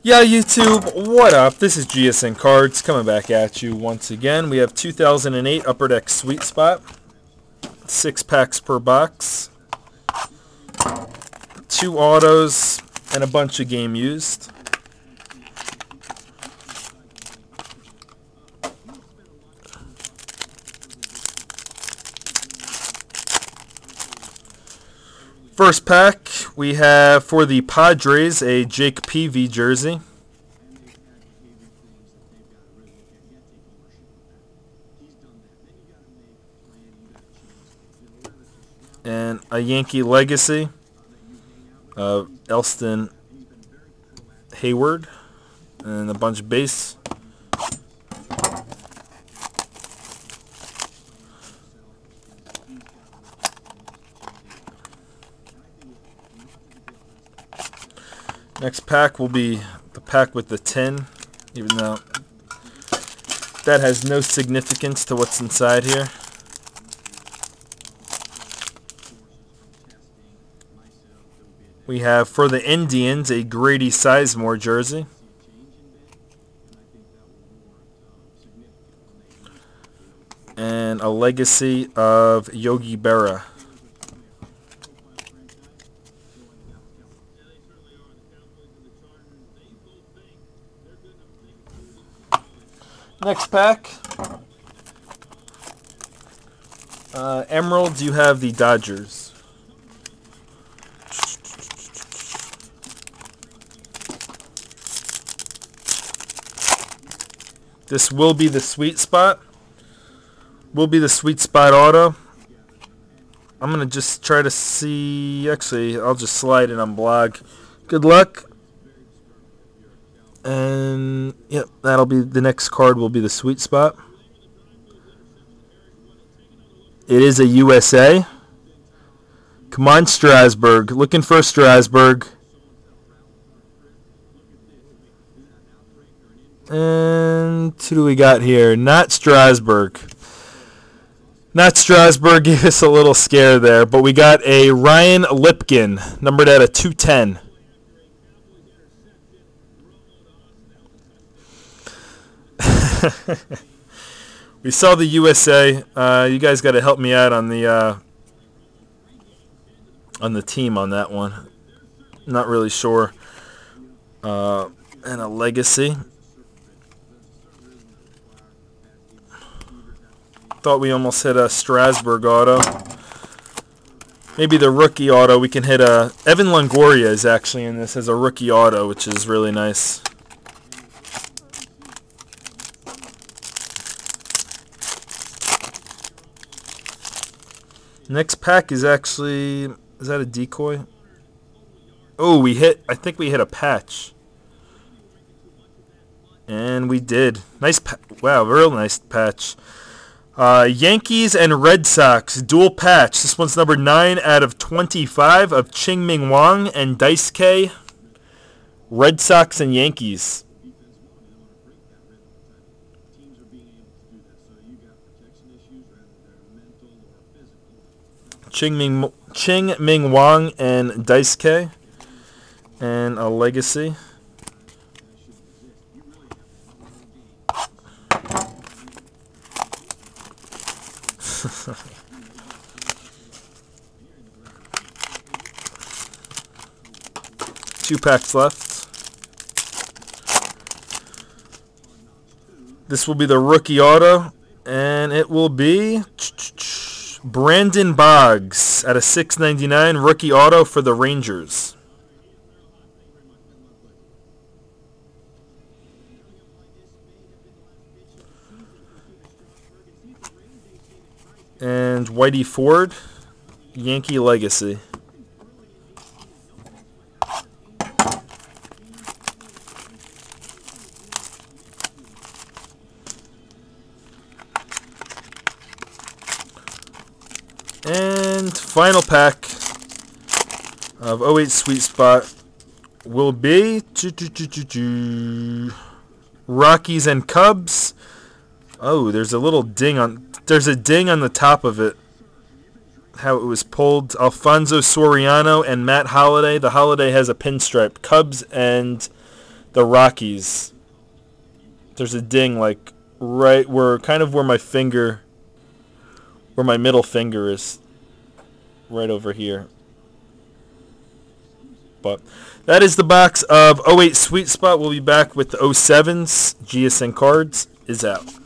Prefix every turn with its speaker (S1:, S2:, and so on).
S1: Yeah, YouTube, what up? This is GSNCards coming back at you once again. We have 2008 Upper Deck Sweet Spot, 6 packs per box, 2 autos, and a bunch of game used. First pack, we have for the Padres a Jake Peavy jersey. And a Yankee legacy of Elston Hayward and a bunch of base. Next pack will be the pack with the tin, even though that has no significance to what's inside here. We have for the Indians a Grady Sizemore jersey. And a legacy of Yogi Berra. Next pack. Emerald, you have the Dodgers. This will be the sweet spot. Will be the sweet spot auto. I'm going to just try to see. Actually, I'll just slide it on blog. Good luck. And yep, that'll be the next card will be the sweet spot. It is a USA. Come on, Strasburg. Looking for Strasburg. And who do we got here? Not Strasburg. Not Strasburg gave us a little scare there, but we got a Ryan Lipkin, numbered at a 210. We saw the USA. You guys got to help me out on the team on that one. Not really sure. And a legacy. Thought we almost hit a Strasburg auto. Maybe the rookie auto. We can hit a Evan Longoria is actually in this as a rookie auto, which is really nice. Next pack is actually, is that a decoy? Oh, I think we hit a patch. And we did. Nice, wow, real nice patch. Yankees and Red Sox dual patch. This one's number 9 out of 25 of Ching-Ming Wang and Dice K. Red Sox and Yankees. Ching-Ming Wang and Dice K. And a legacy. Two packs left. This will be the rookie auto, and it will be Brandon Boggs at a $6.99 rookie auto for the Rangers. And Whitey Ford, Yankee legacy. And final pack of 08 Sweet Spot will be Rockies and Cubs. Oh, there's a little ding on. There's a ding on the top of it. How it was pulled. Alfonso Soriano and Matt Holliday. The Holliday has a pinstripe. Cubs and the Rockies. There's a ding like right where where my finger, where my middle finger is, right over here. But that is the box of '08 Sweet Spot. We'll be back with the '07s. GSN Cards is out.